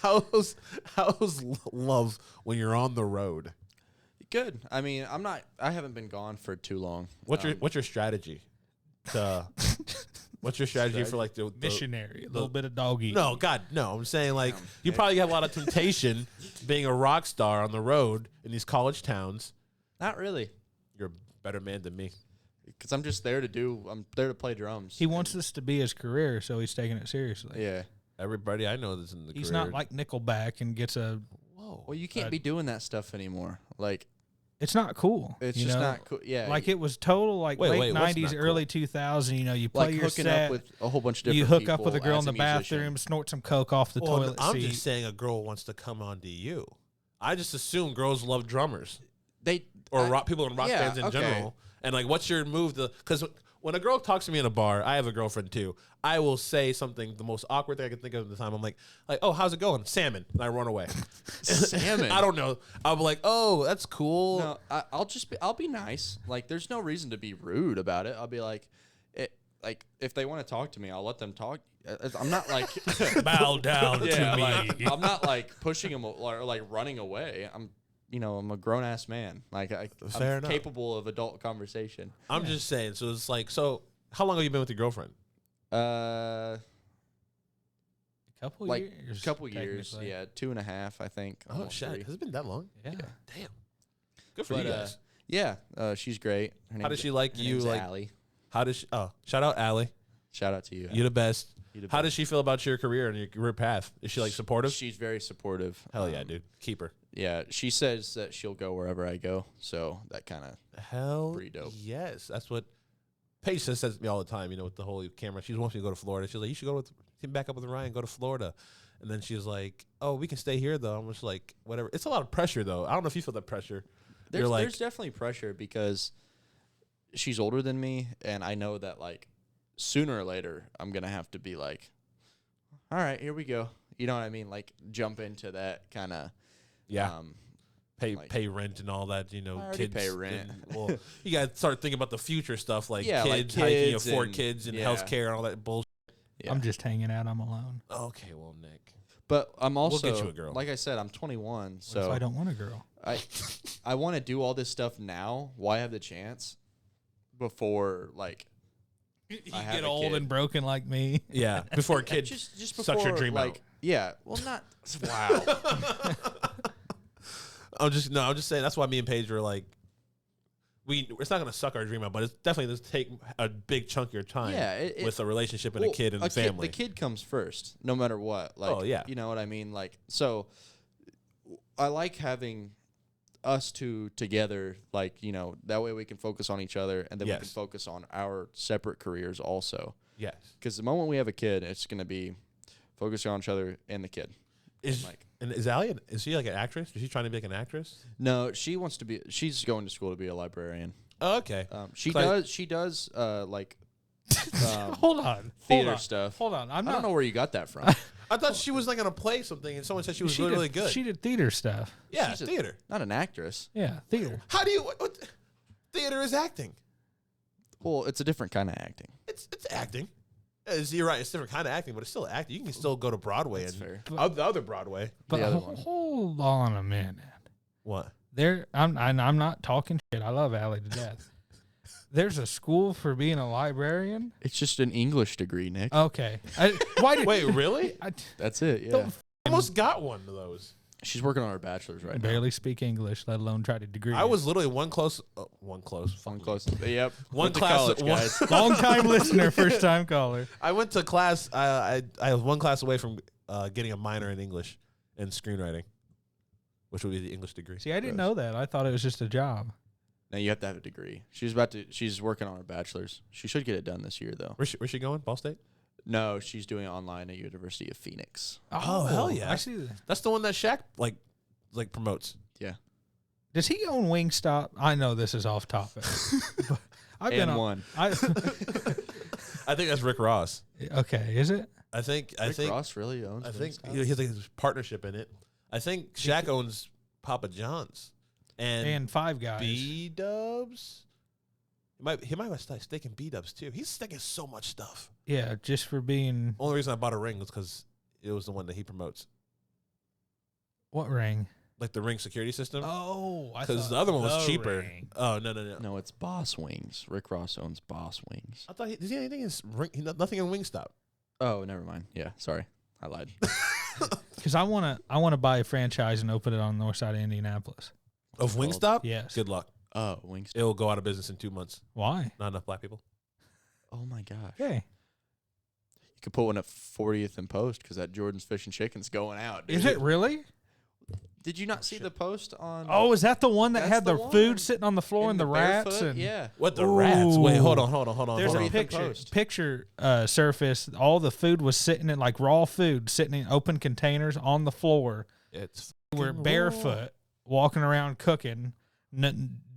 How's love when you're on the road? Good. I mean, I haven't been gone for too long. What's your strategy to What's your strategy for like the Missionary, a little bit of dog eat. No, God, no. I'm saying like you probably have a lot of temptation being a rock star on the road in these college towns. Not really, You're a better man than me. because I'm there to play drums. He wants this to be his career, so he's taking it seriously. Yeah. Everybody I know that's in the He's career. not like Nickelback and gets a. Whoa. Well, you can't be doing that stuff anymore. Like, It's not cool. it's you just know? not cool. Yeah. Like it was total like Wait, late what's '90s, not early 2000. You know, you play like your hooking set, up with a whole bunch of different you hook up people with a girl in as the musician. bathroom, snort some coke off the toilet I'm seat. just saying a girl wants to come onto you. I just assume girls love drummers or rock people in rock bands in general. And like, what's your move? Because when a girl talks to me in a bar, I have a girlfriend too. I will say something, the most awkward thing I can think of at the time. I'm like, oh, how's it going? Salmon. And I run away. Salmon. I don't know. I'll be like, oh, that's cool. No, I'll be nice. Like, there's no reason to be rude about it. I'll be like, like if they want to talk to me, I'll let them talk. I'm not like Bow down to me. like, I'm not like pushing them or like running away. I'm a grown ass man. Like Fair I'm enough. capable of adult conversation. I'm just saying. So it's like, so how long have you been with your girlfriend? Couple Like years. couple years. technically. Yeah, 2.5, I think. Oh, almost shit. 3. Has it been that long? Yeah. Damn. Good for But, you guys. Yeah, she's great. How does she like you? Like, Allie. how does she? Oh, shout out Allie. Shout out to you. You're the best. You the How best. does she feel about your career and your career path? Is she like supportive? She's very supportive. Hell yeah, dude. Keep her. Yeah, she says that she'll go wherever I go, so that kind of Hell Pretty dope. yes. That's what Paige says to me all the time, with the whole camera. She wants me to go to Florida. She's like, you should go back up with Ryan, go to Florida. And then she's like, oh, we can stay here, though. I'm just like, whatever. It's a lot of pressure, though. I don't know if you feel that pressure. there's definitely pressure because she's older than me, and I know that like sooner or later I'm gonna have to be like, all right, here we go. You know what I mean? Like jump into that kind of pay rent and all that, I already kids. pay rent. Well, you got to start thinking about the future stuff like Yeah, like kids, how you can kids afford and- kids and yeah. health care and all that bullshit. Yeah. I'm just hanging out. I'm alone. Okay, well, Nick. But I'm also get you a girl. like I said, I'm 21, What if so I don't want a girl? I want to do all this stuff now. Why have the chance before like You I have get a old kid. and broken like me. Yeah, before a kid just sucks your before, dream like out. yeah, well not wow. I'm just saying that's why me and Paige were like, it's not gonna suck our dream out, but it's definitely just take a big chunk of your time Yeah, with a relationship and Well, a kid and a family. The kid comes first, no matter what. Like, Oh, yeah. you know what I mean. Like, so I like having us two together. Like, that way we can focus on each other, and then we can Yes. focus on our separate careers also. Yes. Because the moment we have a kid, it's gonna be focusing on each other and the kid. Is Allie? Is she like an actress? Is she trying to be like an actress? No, she wants to be. She's going to school to be a librarian. Oh, okay. She Like- does. She does. Like Hold on. theater stuff. Hold on. I don't know where you got that from. I thought she was like gonna play something, and someone said she was really, really good. She did theater stuff. Yeah, She's a- theater. Not an actress. Yeah, theater. How do you? What, theater is acting. Well, it's a different kind of acting. It's acting. You're right. It's a different kind of acting, but it's still acting. You can still go to Broadway That's and fair. the other Broadway. But The other one. hold on a minute. What? I'm not talking shit. I love Allie to death. There's a school for being a librarian. It's just an English degree, Nick. Okay. Why did Wait, really? That's it. Yeah. Don't Almost got one of those. She's working on her bachelor's right now. barely speak English, let alone try to degree? I was literally one close. One close. Yep. One Went to class- college, one- guys. long time listener, first time caller. I went to class. I was one class away from getting a minor in English and screenwriting, which would be the English degree. See, I didn't know that. I thought it was just a job. Now you have to have a degree. She's working on her bachelor's. She should get it done this year though. Where's she going? Ball State? No, she's doing it online at University of Phoenix. Oh, hell yeah. I see that. That's the one that Shaq like promotes. Yeah. Does he own Wingstop? I know this is off topic. But I've been And on one. I think that's Rick Ross. Okay, is it? I think Ross really owns. I think Wingstop? he has like his partnership in it. I think Shaq owns Papa John's And Five Guys. B Dubs. He might have sticking B Dubs too. He's sticking so much stuff. Yeah, just for being Only reason I bought a ring was because it was the one that he promotes. what ring? like the Ring security system. Oh, I Because thought the other one was the cheaper. Ring. Oh no. No, it's Boss Wings. Rick Ross owns Boss Wings. I thought does he have anything in nothing in Wingstop. Oh, never mind. Yeah, sorry, I lied. Because I wanna buy a franchise and open it on the north side of Indianapolis. Of Wingstop? Yes. Good luck. Oh, Wings. It will go out of business in 2 months. Why? Not enough black people. Oh my gosh. Okay. You could put one at 40th and Post because that Jordan's Fish and Chicken's going out. Dude. Is it really? Did you not see the post on? Oh, is that the one that That's had the the one. food sitting on the floor and the rats? barefoot? And Yeah. What the rats? Wait, hold on. There's hold a on. picture surface. All the food was sitting in like raw food, sitting in open containers on the floor. It's We're fucking barefoot, walking around cooking,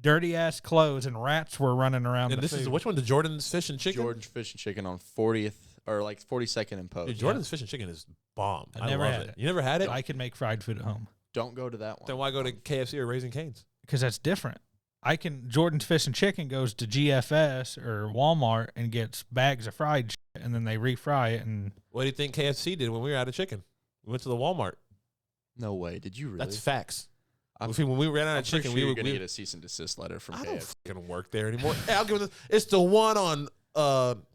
dirty ass clothes, and rats were running around. And the this food. is which one? The Jordan's Fish and Chicken. Jordan's Fish and Chicken on 40th or like 42nd and Post. Dude, Jordan's Fish and Chicken is bomb. I I never love had it. it. You never had it? I can make fried food at home Don't go to that one. Then why go to KFC or Raising Cane's? because that's different. Jordan's Fish and Chicken goes to GFS or Walmart and gets bags of fried shit, and then they refry it. And What do you think KFC did when we were out of chicken? We went to the Walmart. No way. Did you really? That's facts. I'm- When we ran out I'm of chicken, pretty sure we you're were gonna get a cease and desist letter from I don't KFC. fucking work there anymore. Hey, I'll give it. It's the one on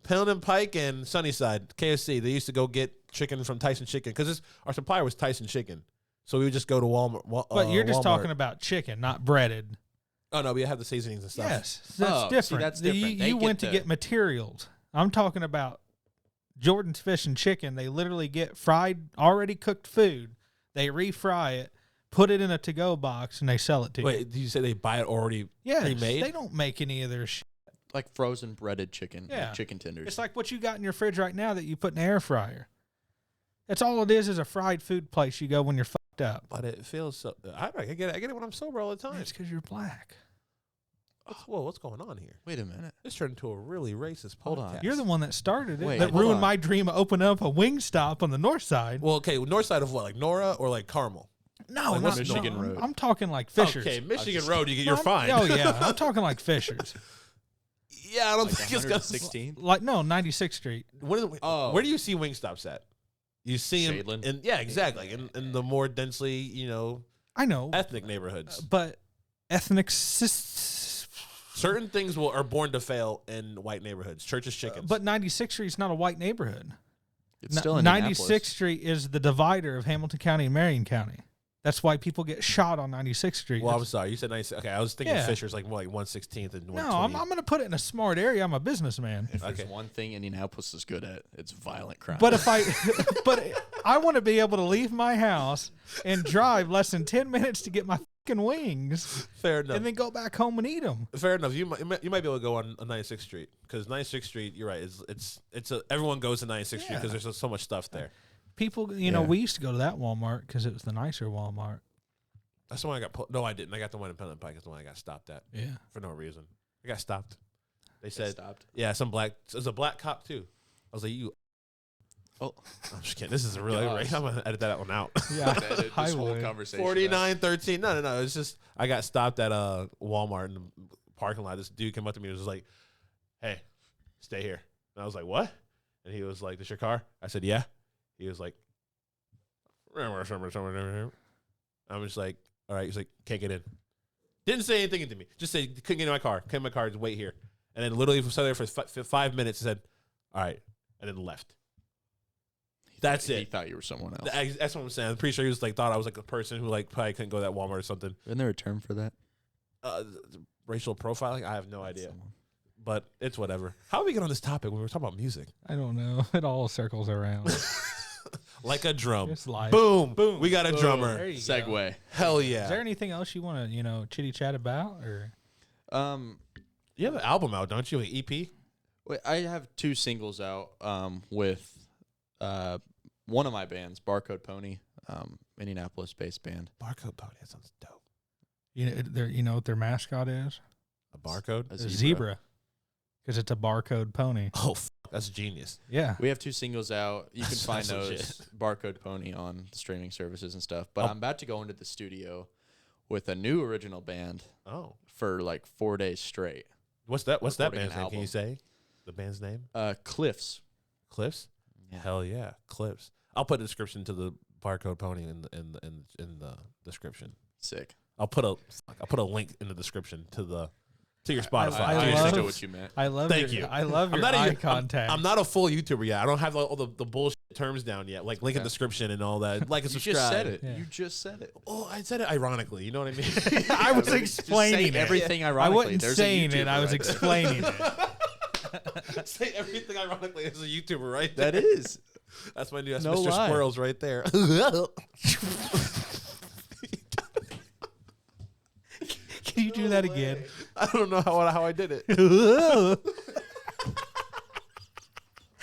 Pendleton Pike and Sunnyside. KFC. They used to go get chicken from Tyson Chicken because our supplier was Tyson Chicken. So we would just go to Walmart. but you're just Walmart. talking about chicken, not breaded. Oh no, we have the seasonings and stuff. Yes, that's Oh, see, different. that's different. They You get went to the- get materials. I'm talking about Jordan's Fish and Chicken. They literally get fried, already cooked food. They refry it, put it in a to-go box, and they sell it to you. Wait, did you say they buy it already Yes, pre-made? they don't make any of their shit. Like frozen breaded chicken. Yeah. Like chicken tenders. It's like what you got in your fridge right now that you put in the air fryer. That's all it is a fried food place you go when you're fucked up. But it feels so. I get it when I'm sober all the time. It's because you're black. What's going on here? Wait a minute. This turned into a really racist podcast. Hold on. You're the one that started it. Wait, that hold ruined on. my dream of opening up a wing stop on the north side. Well, okay, north side of what, like Nora or like Carmel? No, Like, not what's Michigan no, Road? I'm talking like Fishers. Okay, Michigan just- Road, you're I'm- fine. Oh yeah, I'm talking like Fishers. Yeah, I don't Like think it's gonna. 116? Like no, 96th Street. Oh. Where do you see Wingstops at? You see them, Shadeland? in, yeah, exactly, in the more densely, I know, ethnic neighborhoods. but ethnic. Certain things are born to fail in white neighborhoods. Churches, chickens. But 96th Street is not a white neighborhood. It's still in 96th Street is the divider of Hamilton County and Marion County. That's why people get shot on 96th Street. well, I'm sorry, you said nice. Okay, I was thinking Yeah. Fisher's like more like 116th and no, 120. I'm going to put it in a smart area. I'm a businessman. If there's Okay. one thing Indianapolis is good at, it's violent crime. But if I want to be able to leave my house and drive less than 10 minutes to get my fucking wings Fair enough. and then go back home and eat them. Fair enough. You might be able to go on 96th Street because 96th Street. You're right. Everyone goes to 96th Street because there's just so much stuff there. People, Yeah. we used to go to that Walmart because it was the nicer Walmart. That's the one I got. No, I didn't. I got the one in Pendleton Pike. That's the one I got stopped at Yeah. for no reason. I got stopped. They It said, stopped. "Yeah, some black." There's a black cop too. I was like, "You." Oh, I'm just kidding. This is a really. Gosh. I'm gonna edit that one out. Yeah. this I whole would. conversation. 4913. No. It's just I got stopped at Walmart in the parking lot. This dude came up to me and was like, "Hey, stay here." And I was like, "What?" And he was like, "This your car?" I said, "Yeah." He was like, I was just like, "All right." He's like, "Can't get in." Didn't say anything to me. Just said, "Couldn't get in my car. Came in my car. Just wait here." And then literally sat there for 5 minutes and said, "All right," and then left. That's He it. thought you were someone else. That's what I'm saying. I'm pretty sure he was like thought I was like a person who like probably couldn't go to that Walmart or something. Isn't there a term for that? Racial profiling? I have no idea, Someone. but it's whatever. How did we get on this topic when we were talking about music? I don't know. It all circles around. Like a drum. It's life. Boom. We got a drummer. There you go. Segue. Hell Is there yeah. anything else you want to, chitty chat about, or You have an album out, don't you? Like EP? Wait, I have 2 singles out with one of my bands, Barcode Pony, Indianapolis-based band. Barcode Pony. That sounds dope. you know what their mascot is? A barcode? A A zebra, because it's a barcode pony. Oh, that's genius. Yeah. We have 2 singles out. You can That's- find that's those legit. Barcode Pony on the streaming services and stuff. But Oh. I'm about to go into the studio with a new original band Oh. for like 4 days straight. What's that Recording band's an name? Can you album. say the band's name? Cliffs. Cliffs? Yeah. Hell yeah. Cliffs. I'll put a description to the Barcode Pony in the description. Sick. I'll put a link in the description to your Spotify. I I love- understood what you meant. I love Thank your, you. I love your not eye I'm- contact. I'm not a full YouTuber yet. I don't have all the bullshit terms down yet, like link in Okay. description and all that. Like and You subscribe. just said it. Yeah. You just said it. Oh, I said it ironically. You know what I mean? I was Just say explaining it. everything I ironically. wasn't There's a saying it. YouTuber I was right there. explaining it. Say everything ironically as a YouTuber, right? That there. is. That's my new. That's No Mr. lie. Squirrels right there. Can you do that again? I don't know how I did it.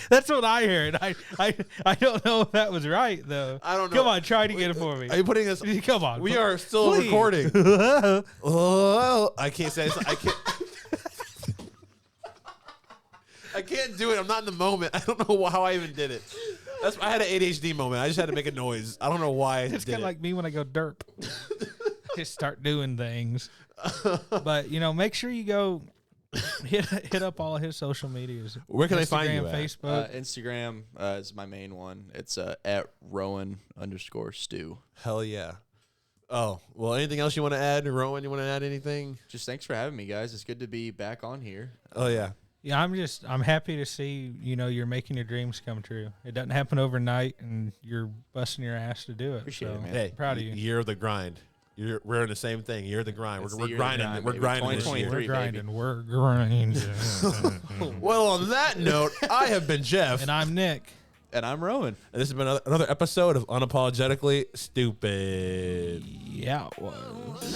That's what I heard. I don't know if that was right though. I don't know. Come on, try it again for me. Are you putting this? Come on. We are still Please. recording. Oh, I can't say. I can't. I can't do it. I'm not in the moment. I don't know how I even did it. I had an ADHD moment. I just had to make a noise. I don't know why I It's did kind it. of like me when I go derp. Just start doing things. But make sure you go hit up all of his social medias. Where can they find Instagram, you at? Facebook. Instagram is my main one. It's at Rowan_Stew. Hell yeah. Oh, well, anything else you want to add? Rowan, you want to add anything? Just thanks for having me, guys. It's good to be back on here. Oh, yeah. Yeah, I'm happy to see, you're making your dreams come true. It doesn't happen overnight and you're busting your ass to do it. Appreciate it, man. Hey, proud of you. Year of the grind. We're in the same thing. Year of the grind. It's the We're year of the grinding. grind, We're baby. grinding this year. 2023. We're grinding. Well, on that note, I have been Jeff. And I'm Nick. And I'm Rowan. And this has been another episode of Unapologetically Stupid. Yeah, it was.